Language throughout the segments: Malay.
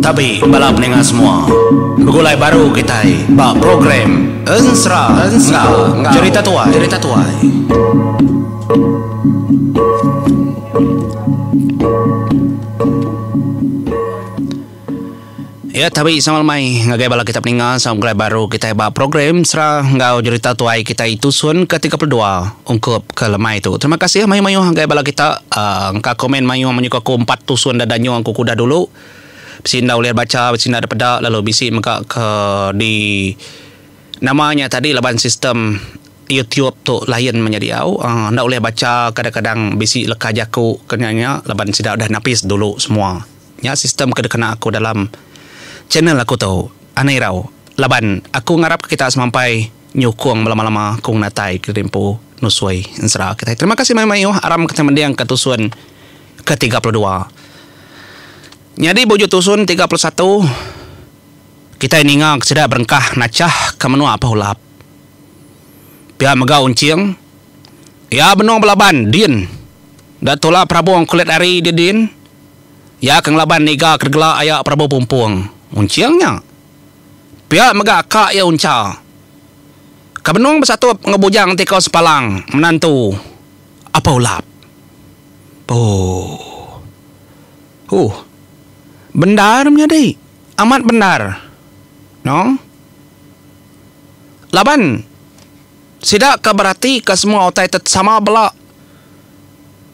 Tapi bala pendengar semua, begulai baru kita bak program Ensra cerita tuai. Ya, tapi sama mai ngagai bala kita peninggal sama baru kita bak program serah ngau cerita tuai kita itu sun ke-32 ungkup ke lemai itu. Terima kasih mayu-mayu ngagai bala kita ngka komen mayu menyuka ku 4 tusun dadanyo angku kuda dulu. Bisi ndak boleh baca, bisi ndak ada pedak lalu bisi maka ke di namanya tadi laban sistem YouTube tu lain menjadi au ndak boleh baca kadang-kadang bisi leka jaku kenyanya laban sidak dah napis dulu semua. Ya sistem kena aku dalam channel aku tahu aneh rau laban aku ngarap kita sampai nyukung lama-lama kung natai ke tempo nusway ensra kita. Terima kasih mayu aram kita mendiang ketusun ke-32. Jadi bojo tusun 31 kita iningak sudah berengkah nacah ke menua apa hulap. Pihak mega uncing ya benong belaban din datola Prabu kulit ari din ya kang laban niga kergela ayak Prabu pumpung unciangnya pihak mega kak ya unca kabenong bersatu ngebujang tikau sepalang menantu apa ulap bendar menjadi amat benar no laban sidak ke berarti ke semua otai sama belak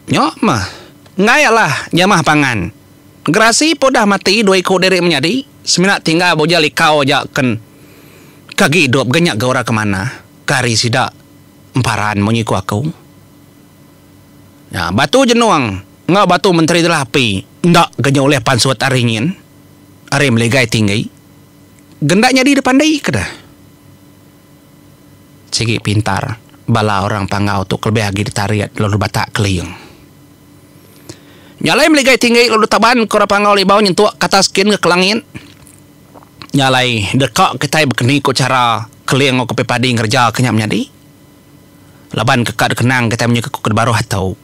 nyok mah ngayalah jamah pangan gerasi podah mati dua ikut diri menjadi seminat tinggal boja likau aja ken kaki hidup genyak gaura kemana kari sidak emparan menyiku aku ya batu jenuang ngak batu menteri telapi ndak genya oleh pansuat aringin are melegai tinggi gendaknya di depan dai kedah segi pintar bala orang pangau tu kelebih agi ditariat lalu batak keliung nyalai melegai tinggi lalu taban kora pangau libau nyentuak kata skin ke kelangin nyalai dekak kita berkeni ko cara keliung ko pepadi ngerja kenyam nyadi laban kekad kenang kita menyuka ko baru hatau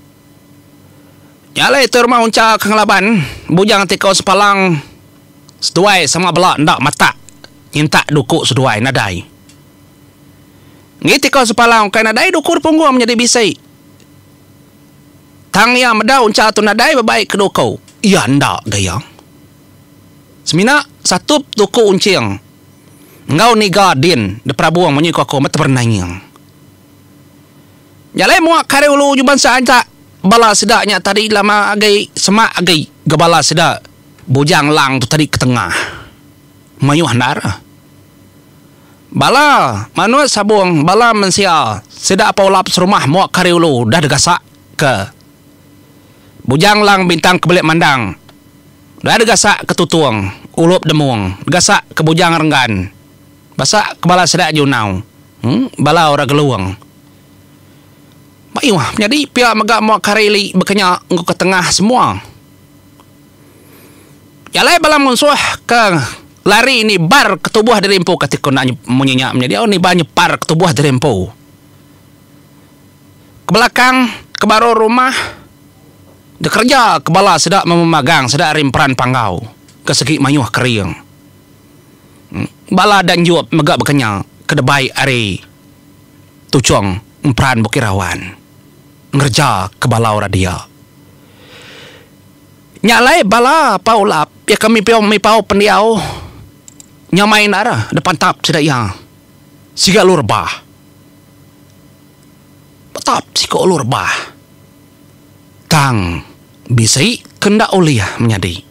nyalai tu rumah unca kang laban bujang tikau sepalang seduai sama belak ndak mata nyintak duku seduai nadai ngiti kau sepalang kai nadai duku punggung menjadi bisai tang ya meda unca tu nadai baik kedua kau iya ndak gaya semina satu duku unciang ngau ni gadin de prabuang menyiku aku mata bernanyang nyalai muak kare ulu juban saanja bala sedaknya tadi lama agai semak agai gebala sedak bujang lang tu tadi ke tengah mayu handar bala manu sabung bala mensia sedak apa ulap serumah muak kariulu dah degasak ke bujang lang bintang kebelik mandang dah degasak ke tutuang ulup demung degasak ke bujang renggan basak ke bala sedak junau bala ora geluang Maiwah, jadi pihak megak muak kareli berkenya nguk ke tengah semua. Yalai bala munsuh ke lari ini bar ketubuh dari empu ketika nak menyenyak menjadi ni banyak par ketubuh dari empu. Ke belakang ke baru rumah dekerja ke bala sedak memagang sedak rimperan panggau ke segi mayuh kering. Bala dan juap megak berkenya ke debai ari tucong emperan bukirawan. Ngerja ke balau radia nyalai bala paulap ya kami pau pendiau nyamain arah depan tap sedak yang siga lurbah tap siga lurbah tang bisai kendak uliah menjadi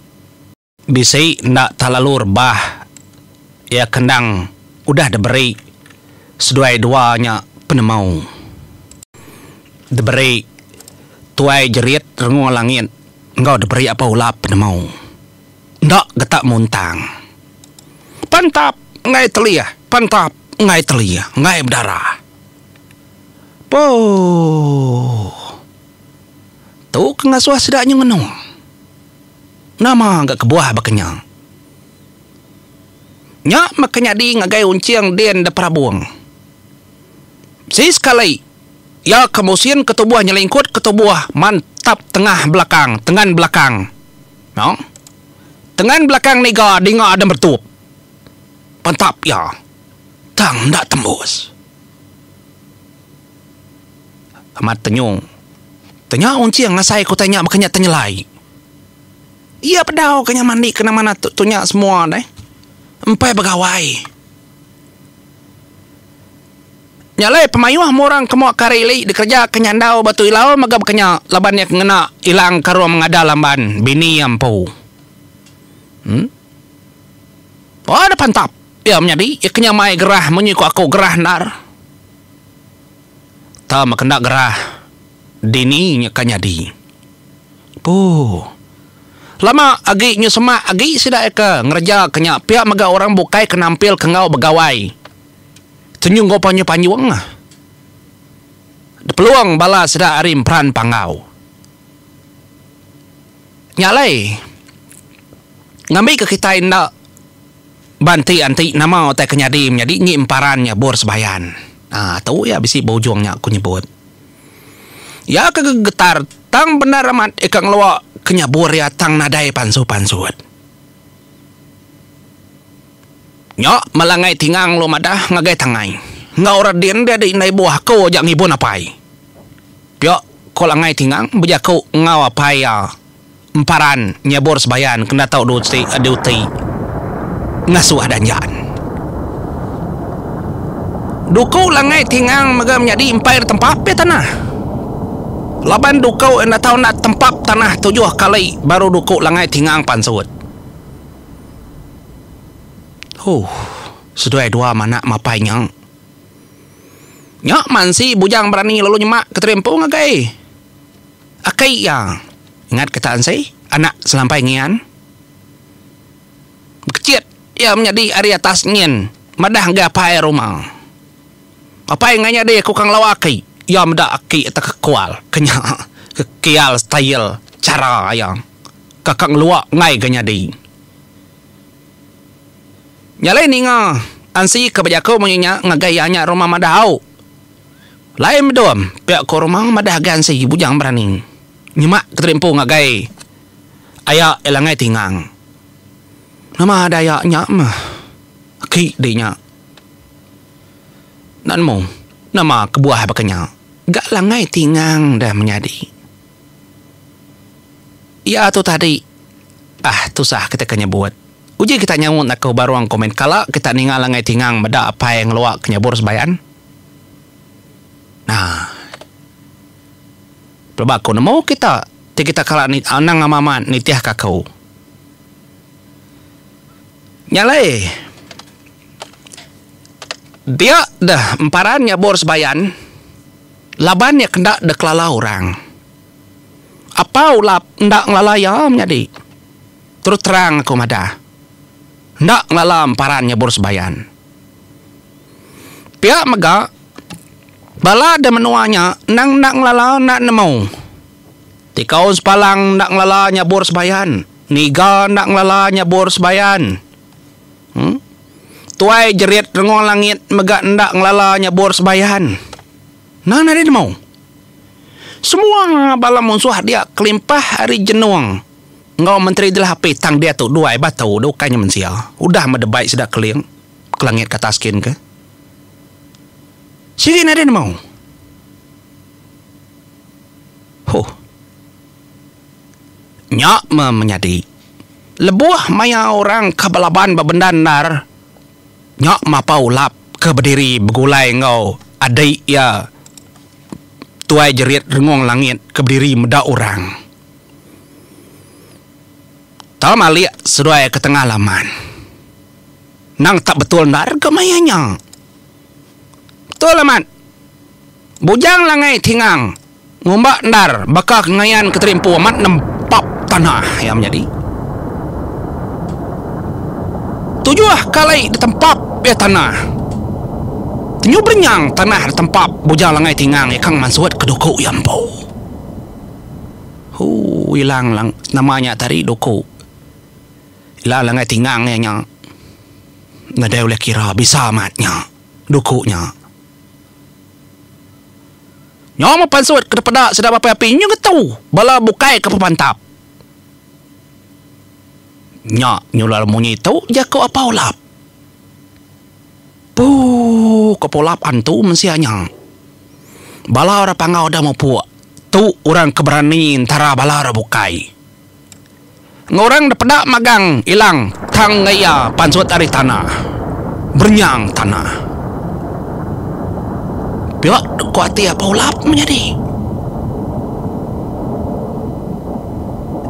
bisai ndak talalu rebah ya kendang udah diberi seduai-duanya penemau diberi tuai jerit rengung langit engkau diberi apa ulap penemau ndak getak muntang pantap ngai telia pantap ngai telia ngai berdarah tu kengasuh sedaknya ngenung nama agak kebuah bakenyang nya makanya di ngagai unciang den de prabuang si sekali ya kemusian ketubuh nyelingkut ketubuh mantap pantap tengah belakang, tengan belakang. No? Tengan belakang ni ga dinga ada bertup. Pantap ya. Tang ndak tembus. Amat tenyung. Tanya unciang ngasai ku tanya makanya tenyelai. Iya pedau kanya mandi kena mana tunya semua deh. Empai pegawai. Nyalai pemayuah morang kemua karili dikerja kenyandau batu ilau magab kenya labannya kena ilang karo mengada lamban bini ampu. Oh ada pantap. Ya menjadi ya kenya mai gerah menyiku aku gerah nar. Ta makenda gerah dini nya kanyadi. Lama agi nyu semak agi sida eka ngerja kenya pihak maga orang bukai kenampil kengau begawai. Tenyung go panyu-panyuang ah. De peluang bala sida arim peran pangau. Nyalai. Ngambil ke kita indak banti anti nama otai kenyadi menjadi ngi emparannya bor sebayan. Tahu ya bisi bojongnya aku nyebut. Ya kegetar tang benar amat ikang lawa kenyabur ya tang nadai pansu-pansuat. Nyok malangai tingang lo madah ngagai tangai. Ngau radin dia di nai buah kau ajak ngibun apai. Piok ko langai tingang bejak kau ngau apai ya. Emparan nyabur sebayan kena tau duti ngasuh danjan. Dukau langai tingang maga menjadi empai tempat pe tanah. Laban dukau enda tau nak tempat tanah 7 kali baru dukau langai tingang pansut. Sedoi dua mana mapai nyang. Nyak mansi bujang berani lalu nyemak keterempu ngagai. Akai ya. Ingat ketaan saya anak selampai ngian. Kecil ya menjadi ari atas ngien. Madah gapai rumah. Apa yang nganya dia kukang lawakai. Ya meda aki eta kekual. Kenya kekial style cara yang kakang luak ngai ganya di. Nyalai ni nga ansi kebajako menyinya ngagayanya rumah madahau. Lain bedom pihak ko rumah madah gansi bujang berani. Nyemak keterimpu ngagai. Ayak elangai tingang. Nama adayaknya mah. Aki dinya. Nanmu nama kebuah bakanya. Gak langai tingang dah menjadi. Ya tu tadi. Tu sah kita kena buat. Uji kita nyamut nak kau baruang komen kala kita ningal langai tingang meda apa yang luak kenyabur sebayan. Nah. Pelbako nemo kita kala ni anang amaman nitiah kakau. Nyalai. Dia dah emparan nyabur sebayan. Labannya kendak deklala orang. Apa ulap ndak ngelalaya menjadi. Terus terang aku madah. Ndak ngalam parannya bor sebayan. Pihak mega bala ada menuanya nang nak ngelala nak nemu. Tikau sepalang nak ngelala nyabur sebayan. Niga nak ngelala nyabur sebayan. Tuai jerit rengong langit mega ndak ngelala nyabur sebayan. Nah nari nemu. Semua bala musuh dia kelimpah hari jenuang. Ngau menteri dilah HP tang dia tu dua batau do kanya mensia. Udah medebai sedak keling. Kelangit kata skin ke. Sini ada mau. Nyak menyadi. Lebuah maya orang kabalaban babendan nar. Nyak mapau lap ke berdiri begulai ngau. Adai ya. Tuai jerit rengong langit ke berdiri meda orang. Tahu malik seduai ke tengah laman. Nang tak betul nar kemayanya. Betul laman. Bujang langai tingang. Ngumbak ndar bakak ngayan keterimpu amat nempap tanah yang menjadi. 7 kali ditempap ya tanah. Nyu bernyang tanah ditempap bujang langai tingang ya kang mansuat kedoko yang bau. Hilang lang namanya tadi doko. Hilang langai tingang ya nya. Ngadai oleh kira bisa amatnya. Dukunya. Nyo mapansut ke depada sedap apa api nyo tahu bala bukai ke pepantap. Nya nyulal munyi tahu jako apa olap. Kepolap antu mensianya. Bala ora pangau dah mau puak. Tu orang keberanian tara bala ora bukai. Ngorang depada magang ilang tang ngaya pansut ari tanah. Bernyang tanah. Biak kuati apa ulap menjadi.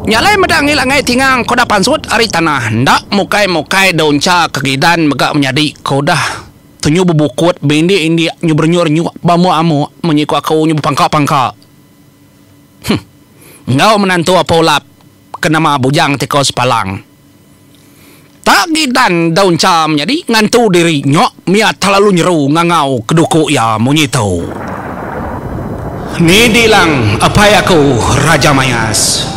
Nyalai medang ilangai tingang koda pansut ari tanah. Ndak mukai-mukai daun ca kegidan megak menjadi kodah. Tunyu bubukut bendi indi nyu bernyu bamu amu menyiku aku nyu pangka-pangka. Ngau menantu apa ulap kenama bujang teko sepalang. Tak gidan daun cam jadi ngantu diri nyok miat terlalu nyeru ngangau keduku ya munyito. Ni dilang apa ya aku Raja Mayas.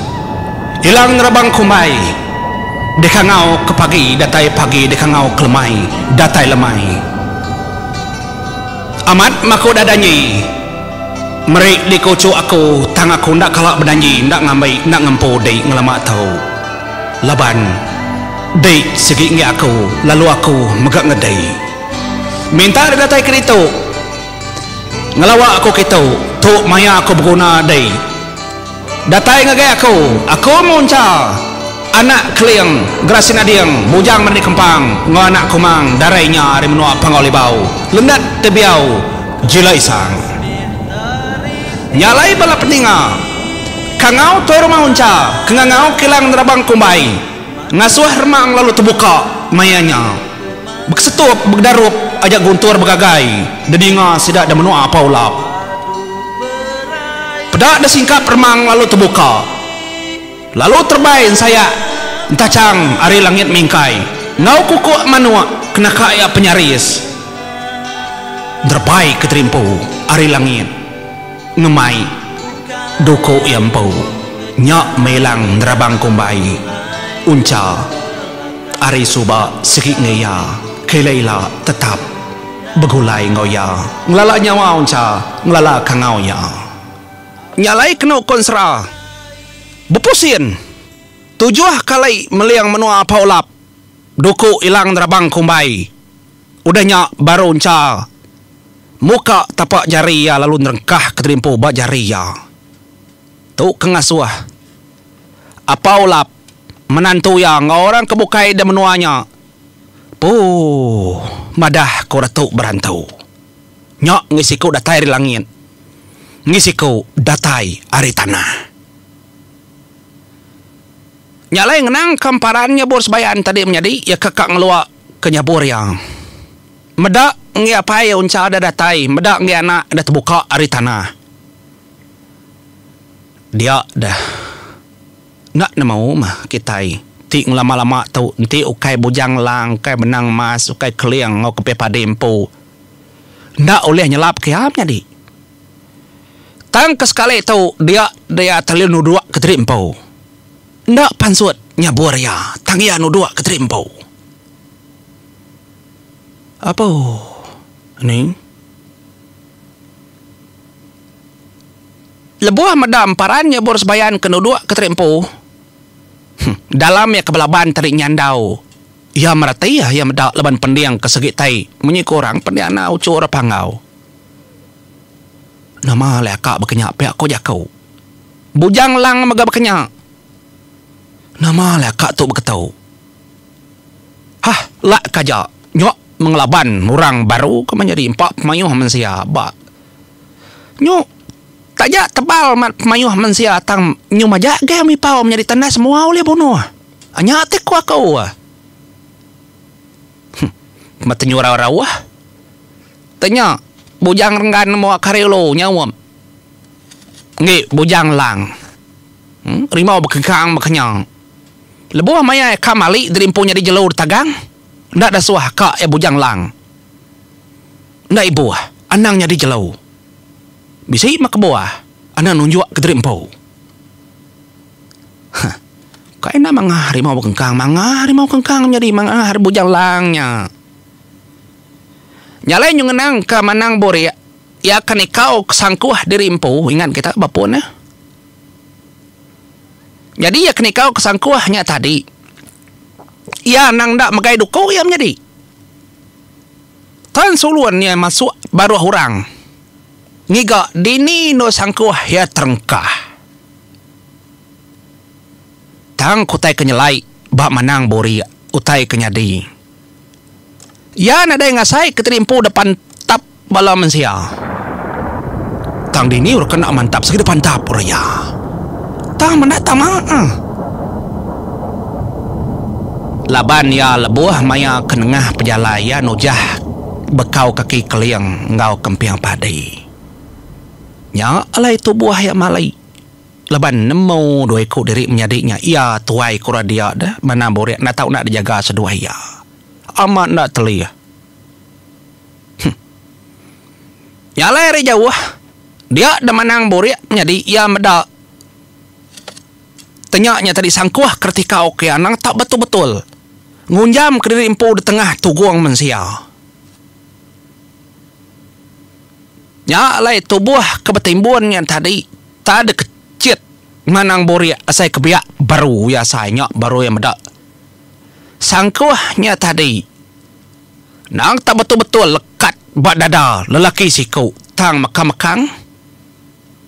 Ilang rabang kumai. Dekangau ke pagi datai pagi dekangau kelemai datai lemai. Amat mako dadanyi. Merik dikoco aku tang aku ndak kalak berdanyi ndak ngambai ndak ngempo dei ngelamak tahu. Laban dei segi ngi aku lalu aku megak ngedai. Minta datai kerito. Ngelawak aku kito tu maya aku berguna dei. Datai ngagai aku munca. Anak kliang gerasin adiang bujang mendi kempang ngo anak kumang darainya ari menua pangolibau lendat tebiau jilai sang nyalai bala peninga kangau toy rumah unca kengangau kilang nerabang kumbai ngasuh remang lalu terbuka mayanya beksetup begdarup ajak guntur begagai dedinga sidak da menua paulap pedak da singkap remang lalu terbuka lalu terbain saya entah cang ari langit mingkai ngau kuku manua kena kaya penyaris terbaik keterimpu ari langit ngemai doko yampau nyak melang nerabang kumbai unca ari suba segi ngeya kelaila tetap begulai ngoya ngelala nyawa unca ngelala kangau ya nyalai kena konsra bepusin tujuh kali meliang menua paulap duku ilang nerabang kumbai udahnya baru unca muka tapak jari ya lalu nerengkah keterimpu bak jari ya tu kengasuah apa ulap menantu yang orang kebukai dan menuanya madah ko datuk berantau nyak ngisiku datai di langit ngisiku datai ari tanah. Nyalai ngenang kamparannya bos bayan tadi menjadi ya kakak ngeluak kenyabur yang medak ngi apa ya unca ada datai medak ngi anak ada terbuka ari tanah dia dah nak mau mah kitai ti lama-lama tau nanti ukai bujang lang ukai benang mas ukai keliang ngau kepe padempo ndak oleh nyelap kiamnya di tang kesekali tau dia terlihat nudua keterimpo ndak pansut nyabur ya tangia nudua keterimpo apa ni lebuah medam parannya bor sebayan kenudua keterimpo dalam ya kebelaban tarik nyandau ya meratai ya medak leban pendiang kesegit tai menyikurang pendiana ucur pangau nama lekak berkenyak pihak ko jakau bujang lang mega berkenyak nama lekak tu berketau hah lak kaja nyok mengelaban orang baru ke menjadi empat pemayuh mensia bak nyok tajak tebal pemayuh mensia tang nyu majak ge mi pau menjadi tanda semua oleh bunuh anya tek ku aku mata nyura rawah tanya bujang renggan mau karelo nyawam ngi bujang lang rimau bekengkang bekenyang lebuah maya kamali derimpunya di jalur tagang ndak ada suah kak ya bujang lang ndak ibu anangnya di jelau bisa mak buah anak nunjuk ke derimpu kaina mangah rimau kengkang mangah rimau kengkang jadi mangah bujang langnya nyalain yung ngenang ke manang bori ya kan kau kesangkuh diri empu, ingat kita bapun ya. Jadi ya kan kau kesangkuhnya tadi. Ya nang dak magai duko ya menjadi. Tan suluannya masuk baru orang. Ngiga dini no sangkuh ya terengkah. Tang kutai kenyelai bak manang bori utai kenyadi. Ya nada ngasai keterimpu depan tap bala mensia. Tang dini ur kena mantap segi depan tap ya. Tang mana tama. Laban ya lebuh maya kenengah pejalaya nujah bekau kaki keliang ngau kempiang padai. Nya alai tu buah ya malai. Laban nemu dua ekor diri menyadiknya. Ia tuai kura dia dah mana borek nak tahu nak dijaga sedua ia. Amat nak telia. Ya alai re jauh. Dia dah manang borek menjadi ia medak. Tanyanya tadi sangkuah ketika oke anang tak betul-betul. Ngunjam ke diri empu di tengah tuguang mensia. Ya alai tubuh kebetimbuan yang tadi tak ada kecit manang bori asai kebiak baru ya sayanya baru yang medak. Sangkuahnya tadi nang tak betul-betul lekat bak dada lelaki siku tang makang-makang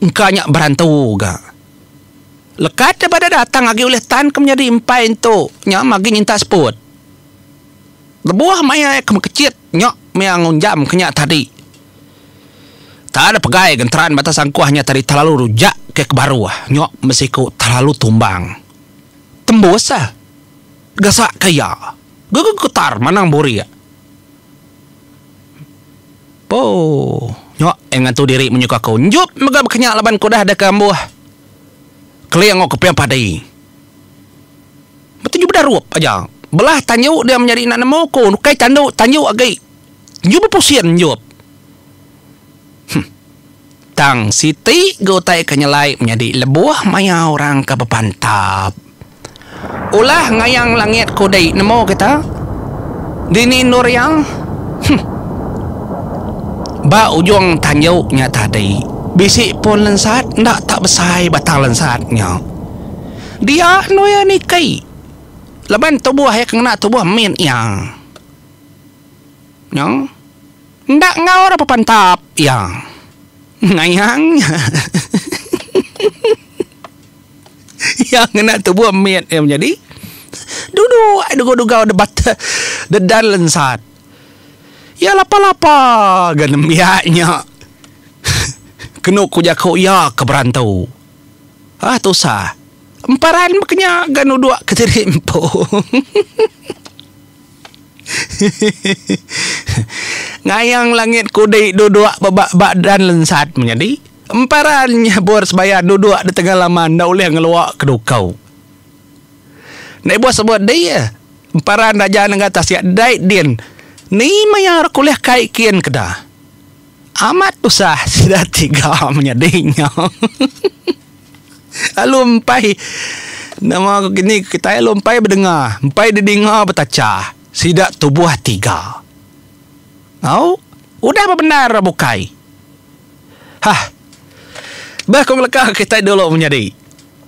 engkanya berantu ga. Lekat daripada datang lagi oleh tan ke menjadi empai itu nya magi nyinta seput. Lebuah maya kemekecit nyok maya ngunjam kenyak tadi. Tak ada pegai genteran batas sangkuahnya tadi terlalu rujak ke kebaru nyok mesiku terlalu tumbang. Tembus gasak kaya. Gugu kutar manang bori ya. Nyok engan tu diri menyuka kau. Njup mega kenyak laban kudah ada kambuh. Keliang ngok kepiang padai. Betul juga darup aja. Belah tanjuk dia menjadi nak nemu ko. Nukai tanjuk agai. Njup pusian njup. Tang siti gotai kenyelai menjadi lebuah maya orang ke bepantap. Ulah ngayang langit kodai nemu kita. Dini nur yang. Ba ujung tanjuknya tadi. Bisik pun lensat, ndak tak besai batang lensatnya. Dia noya nikai. Laban tubuh yang kena tubuh min yang. Yang. Ndak ngawar apa pantap yang. Ngayang. Yang kena tubuh min yang menjadi. Duga debat dedan lensat. Ya lapa-lapa ganem biaknya. Kena kujak ya keberantau. Tu sah. Emparan makanya ganu dua keterimpo. Ngayang langit kudai dua babak badan lensat menjadi. Emparannya bor sebaya dua di tengah laman dah oleh ngeluak kedukau. Naik buat sebut dia. Emparan raja negata siap dai din. Ni maya kuliah kai kian kedah. Amat usah sudah 3 menyadinya. Lumpai. Nama aku gini kita lumpai berdengar. Lumpai didengar bertacah. Sidak tubuh 3. Udah apa benar bukai? Bakong lekah kita dulu menjadi.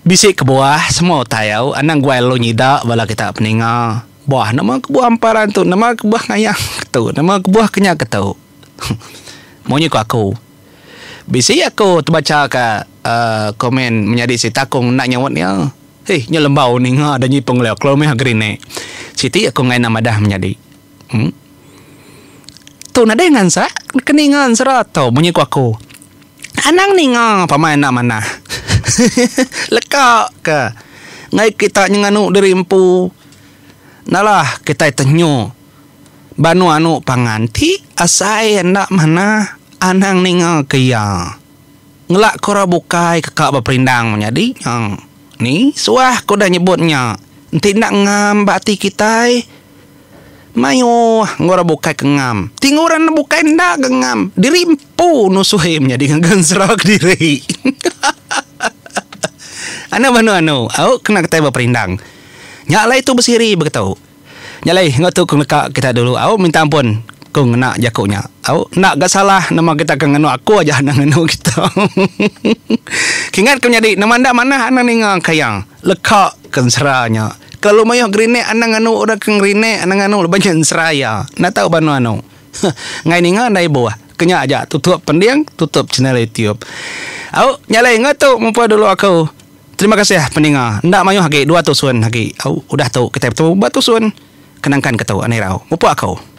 Bisik ke bawah semua tahu. Anang gua lo nyidak bala kita peninga. Buah nama kebuah amparan tu. Nama kebuah ngayang tu. Nama kebuah kenyak tu. Maunya aku. Bisi aku terbaca ke komen menjadi si takung nak nyawatnya. Nya lembau ni ada nyipung leo kalau meh green Siti aku ngai nama dah menjadi. Tu nada dengan sa keningan serato maunya aku. Anang ni pamain nak mana. Lekak ke. Ngai kita nyenganu dari empu. Nalah kita tenyu. Banu anu panganti asai nak mana anang ninga kaya. Ngelak kora bukai kekak berperindang menjadi yang ni suah ko dah nyebutnya. Nanti nak ngam bati kita. Mayo ngora bukai kengam. Tinguran bukai ndak gengam. Diri empu nusuhe menjadi ngan serak diri. Ana anu au kena ketai berperindang. Nyak lai tu bersiri begitu. Nyalai ngotu kung lekak kita dulu. Aku minta ampun aku nak jakunya. Au nak gak salah nama kita kan nganu aku aja nang nganu kita. Kingat kau jadi nama ndak mana anak ningang kayang. Lekak kan seranya. Kalau mayo grine anak nganu ora keng grine anak nganu banyak seraya. Nak tahu banu anu. Ngai ninga ndai bawah. Kenya aja tutup pendiang, tutup channel YouTube. Au nyalai ngatu mumpa dulu aku. Terima kasih pendengar. Ndak mayo hagi 2 tusun hagi. Au udah tahu kita bertemu batu sun. Kenangkan ketau anai rau. Mupa aku.